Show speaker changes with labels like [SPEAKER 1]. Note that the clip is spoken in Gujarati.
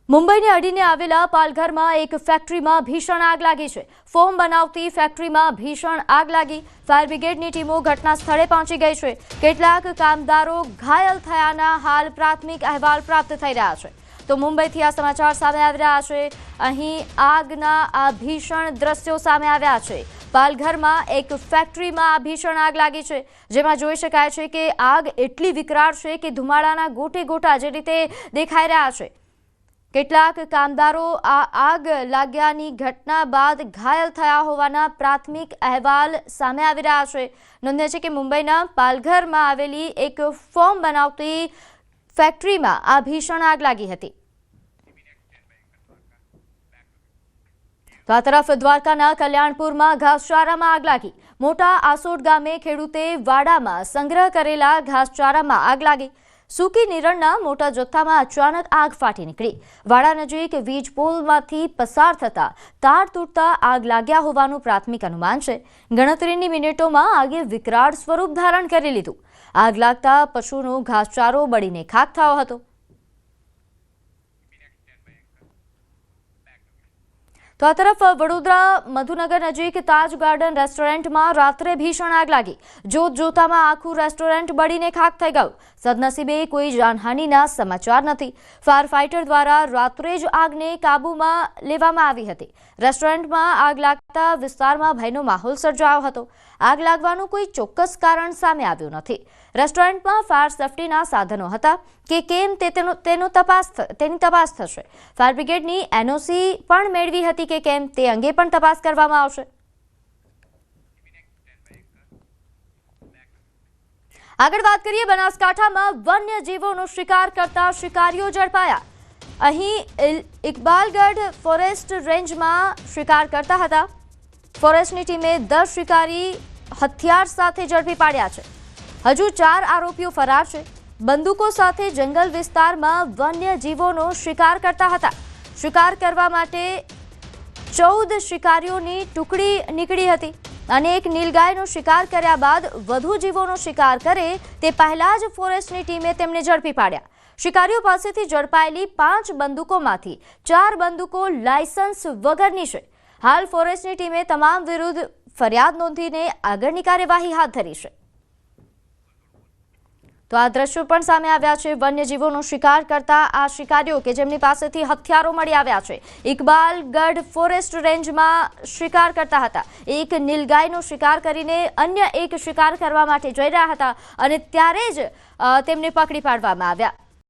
[SPEAKER 1] મુંબઈને અડીને આવેલા પાલઘરમાં એક ફેક્ટરીમાં ભીષણ આગ લાગી છે। ફોમ બનાવતી ફેક્ટરીમાં ભીષણ આગ લાગી। ફાયર બ્રિગેડની ટીમો ઘટના સ્થળે પહોંચી ગઈ છે। કેટલાક કામદારો ઘાયલ થયાના હાલ પ્રાથમિક અહેવાલ પ્રાપ્ત થઈ રહ્યા છે। તો મુંબઈથી આ સમાચાર સામે આવી રહ્યા છે। અહીં આગના આ ભીષણ દ્રશ્યો સામે આવ્યા છે। પાલઘરમાં એક ફેક્ટરીમાં આ ભીષણ આગ લાગી છે, જેમાં જોઈ શકાય છે કે આગ એટલી વિકરાળ છે કે ધુમાડાના ગોટે ગોટા જે રીતે દેખાઈ રહ્યા છે। કેટલાક કામદારો આ આગ લાગ્યાની ઘટના બાદ ઘાયલ થયા હોવાના પ્રાથમિક અહેવાલ સામે આવી રહ્યા છે। નોંધનીય છે કે મુંબઈના પાલઘરમાં આવેલી એક ફોમ બનાવતી ફેક્ટરીમાં આ ભીષણ આગ લાગી હતી। તો આ તરફ દ્વારકાના કલ્યાણપુરમાં ઘાસચારામાં આગ લાગી। મોટા આસોડ ગામે ખેડૂતે વાડામાં સંગ્રહ કરેલા ઘાસચારામાં આગ લાગી। સૂકી નિરણના મોટા જથ્થામાં અચાનક આગ ફાટી નીકળી। વાડા નજીક વીજ પોલમાંથી પસાર થતા તાર તૂટતા આગ લાગ્યા હોવાનું પ્રાથમિક અનુમાન છે। ગણતરીની મિનિટોમાં આગે વિકરાળ સ્વરૂપ ધારણ કરી લીધું। આગ લાગતા પશુનો ઘાસચારો બળીને ખાખ થયો હતો। તો આ તરફ વડોદરા મધુનગર નજીક તાજ ગાર્ડન રેસ્ટોરન્ટમાં રાત્રે ભીષણ આગ લાગી। જોત જોતામાં આખું રેસ્ટોરન્ટ બળીને ખાખ થઈ ગયું। સદનસીબે કોઈ જાનહાનિના સમાચાર નથી। ફાયર ફાઇટર દ્વારા રાત્રે જ આગને કાબૂમાં લેવામાં આવી હતી। રેસ્ટોરન્ટમાં આગ લાગતા વિસ્તારમાં ભયનો માહોલ સર્જાયો હતો। આગ લાગવાનું કોઈ ચોક્કસ કારણ સામે આવ્યું નથી। રેસ્ટોરન્ટમાં ફાયર સેફટીના સાધનો હતા કે કેમ તેની તપાસ થશે। ફાયર બ્રિગેડની એનઓસી પણ મેળવી હતી કે કેમ તે અંગે પણ તપાસ કરવામાં આવશે। આગળ વાત કરીએ, બનાસકાંઠામાં વન્યજીવોનો શિકાર કરતા શિકારીઓ ઝડપાયા। અહીં ઇકબાલગઢ ફોરેસ્ટ રેન્જમાં શિકાર કરતા હતા। ફોરેસ્ટની ટીમે 10 શિકારી હથિયાર સાથે ઝડપી પાડ્યા છે। હજુ 4 આરોપીઓ ફરાર છે। બંદૂકો સાથે જંગલ વિસ્તારમાં વન્યજીવોનો શિકાર કરતા હતા। શિકાર કરવા માટે 14 શિકારીઓની ટુકડી નીકળી હતી અને એક નીલગાયનો શિકાર કર્યા બાદ વધુ જીવોનો શિકાર કરે તે પહેલા જ ફોરેસ્ટની ટીમે તેમને ઝડપી પાડ્યા। શિકારીઓ પાસેથી ઝડપાયેલી 5 બંદૂકોમાંથી 4 બંદૂકો લાયસન્સ વગરની છે। હાલ ફોરેસ્ટની ટીમે તમામ વિરુદ્ધ ફરિયાદ નોંધીને આગળની કાર્યવાહી હાથ ધરી છે। તો આ દ્રશ્યો પણ સામે આવ્યા છે। વન્યજીવોનો શિકાર કરતા આ શિકારીઓ કે જેમની પાસેથી હથિયારો મળી આવ્યા છે, ઇકબાલગઢ ફોરેસ્ટ રેન્જમાં શિકાર કરતા હતા। એક નીલગાયનો શિકાર કરીને અન્ય એક શિકાર કરવા માટે જઈ રહ્યા હતા અને ત્યારે જ તેમને પકડી પાડવામાં આવ્યા।